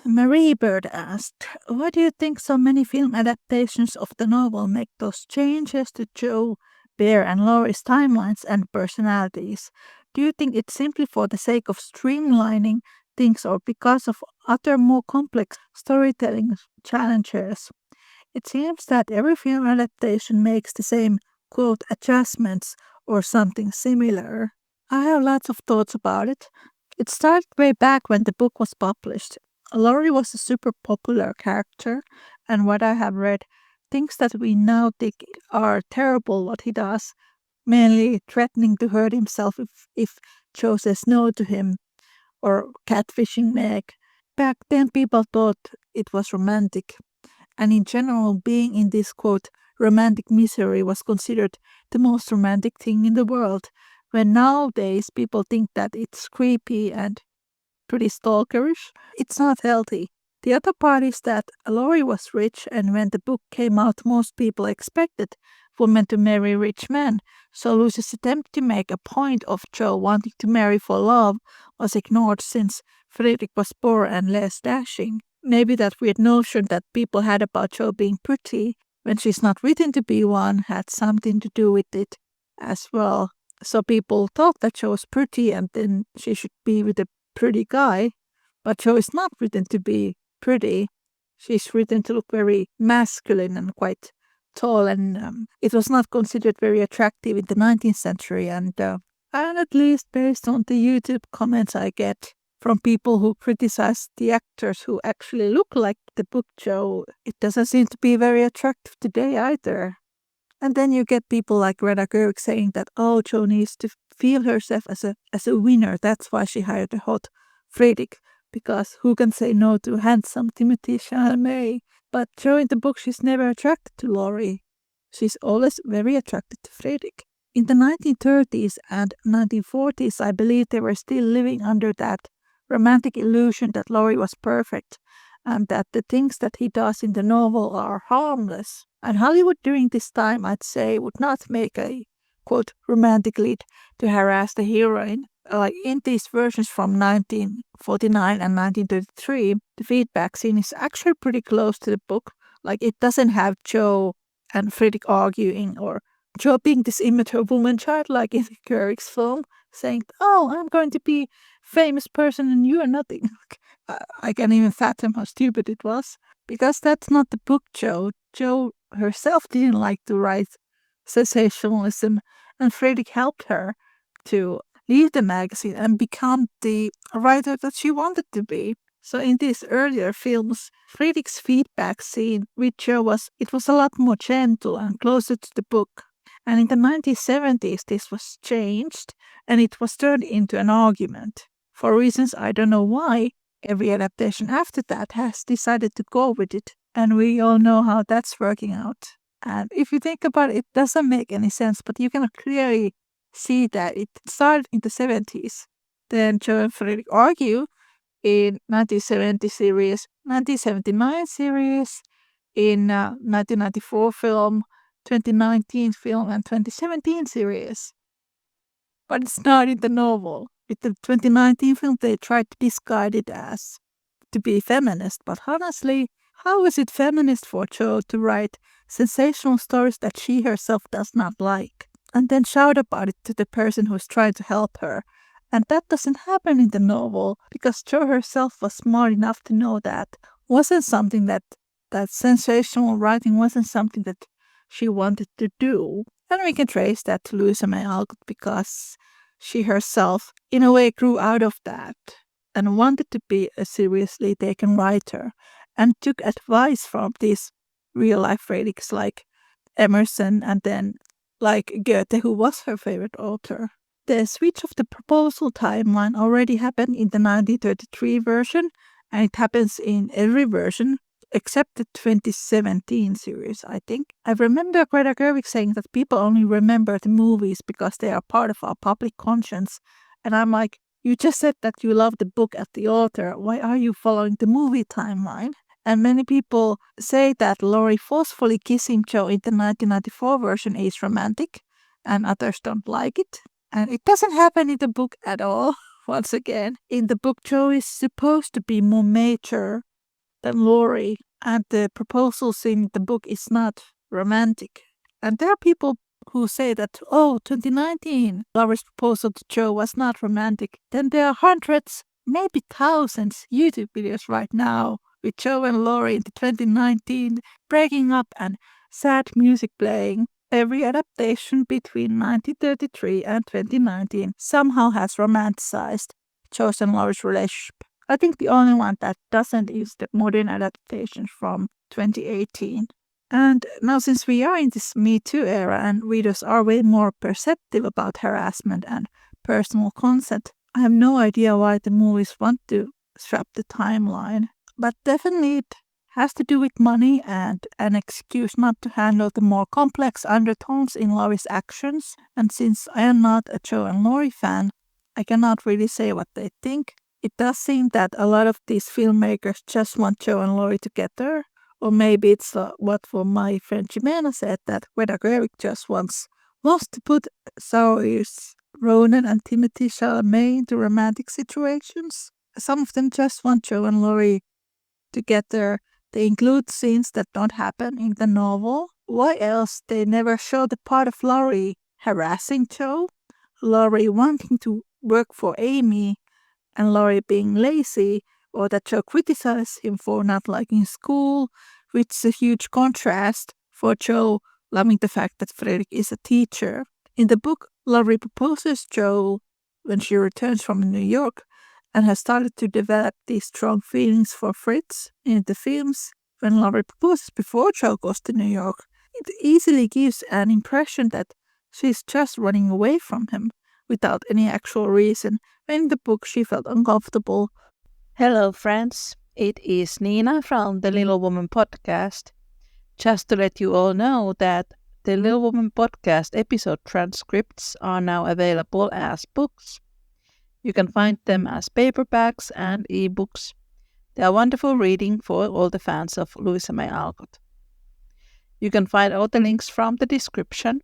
Marie Bird asked, why do you think so many film adaptations of the novel make those changes to Joe, Bear, and Laurie's timelines and personalities? Do you think it's simply for the sake of streamlining things or because of other more complex storytelling challenges? It seems that every film adaptation makes the same, quote, adjustments or something similar. I have lots of thoughts about it. It started way back when the book was published. Laurie was a super popular character, and what I have read, things that we now think are terrible what he does, mainly threatening to hurt himself if Joe says no to him, or catfishing Meg. Back then, people thought it was romantic, and in general, being in this quote romantic misery was considered the most romantic thing in the world. When nowadays people think that it's creepy and pretty stalkerish, it's not healthy. The other part is that Laurie was rich, and when the book came out, most people expected women to marry rich men. So Lucy's attempt to make a point of Joe wanting to marry for love was ignored since Frederick was poor and less dashing. Maybe that weird notion that people had about Joe being pretty when she's not written to be one had something to do with it as well. So people thought that Joe was pretty and then she should be with a pretty guy, but Joe is not written to be pretty. She's written to look very masculine and quite tall, and it was not considered very attractive in the 19th century. And at least based on the YouTube comments I get from people who criticize the actors who actually look like the book Joe, it doesn't seem to be very attractive today either. And then you get people like Greta Gerwig saying that, oh, Jo needs to feel herself as a winner. That's why she hired a hot Friedrich, because who can say no to handsome Timothy Chalamet? But Jo in the book, she's never attracted to Laurie. She's always very attracted to Friedrich. In the 1930s and 1940s, I believe they were still living under that romantic illusion that Laurie was perfect and that the things that he does in the novel are harmless. And Hollywood during this time, I'd say, would not make a, quote, romantic lead to harass the heroine. Like in these versions from 1949 and 1933, the feedback scene is actually pretty close to the book. Like it doesn't have Joe and Friedrich arguing or Joe being this immature woman child like in Gerwig's film, saying, oh, I'm going to be famous person and you are nothing. I can't even fathom how stupid it was. Because that's not the book Joe. Joe herself didn't like to write sensationalism, and Friedrich helped her to leave the magazine and become the writer that she wanted to be. So in these earlier films, Friedrich's feedback scene with Joe was a lot more gentle and closer to the book. And in the 1970s, this was changed and it was turned into an argument. For reasons I don't know why, every adaptation after that has decided to go with it. And we all know how that's working out. And if you think about it, it doesn't make any sense, but you can clearly see that it started in the 70s. Then Joe and Frederick argue in 1970 series, 1979 series, in 1994 film, 2019 film, and 2017 series. But it's not in the novel. With the 2019 film, they tried to disguise it as to be feminist, but honestly, how is it feminist for Jo to write sensational stories that she herself does not like, and then shout about it to the person who's trying to help her? And that doesn't happen in the novel, because Jo herself was smart enough to know that wasn't something that sensational writing wasn't something that she wanted to do. And we can trace that to Louisa May Alcott because she herself, in a way, grew out of that and wanted to be a seriously taken writer and took advice from these real-life critics like Emerson and then like Goethe, who was her favorite author. The switch of the proposal timeline already happened in the 1933 version, and it happens in every version except the 2017 series, I think. I remember Greta Gerwig saying that people only remember the movies because they are part of our public conscience. And I'm like, you just said that you love the book as the author. Why are you following the movie timeline? And many people say that Laurie forcefully kissing Jo in the 1994 version is romantic, and others don't like it. And it doesn't happen in the book at all. Once again, in the book, Jo is supposed to be more mature than Laurie, and the proposal scene in the book is not romantic. And there are people who say that, oh, 2019, Laurie's proposal to Joe was not romantic. Then there are hundreds, maybe thousands YouTube videos right now with Joe and Laurie in the 2019 breaking up and sad music playing. Every adaptation between 1933 and 2019 somehow has romanticized Joe's and Laurie's relationship. I think the only one that doesn't is the modern adaptation from 2018. And now, since we are in this Me Too era and readers are way more perceptive about harassment and personal consent, I have no idea why the movies want to swap the timeline. But definitely it has to do with money and an excuse not to handle the more complex undertones in Laurie's actions. And since I am not a Joe and Laurie fan, I cannot really say what they think. It does seem that a lot of these filmmakers just want Joe and Laurie together. Or maybe it's what my friend Jimena said, that Greta Gerwig just wants to put Saoirse Ronan and Timothée Chalamet into romantic situations. Some of them just want Joe and Laurie together. They include scenes that don't happen in the novel. Why else they never show the part of Laurie harassing Joe, Laurie wanting to work for Amy, and Laurie being lazy, or that Joe criticizes him for not liking school, which is a huge contrast for Joe loving the fact that Fredrik is a teacher. In the book, Laurie proposes Joe when she returns from New York and has started to develop these strong feelings for Fritz. In the films, when Laurie proposes before Joe goes to New York, it easily gives an impression that she's just running away from him without any actual reason. In the book, she felt uncomfortable. Hello, friends. It is Niina from the Little Woman podcast. Just to let you all know that the Little Woman podcast episode transcripts are now available as books. You can find them as paperbacks and ebooks. They are wonderful reading for all the fans of Louisa May Alcott. You can find all the links from the description.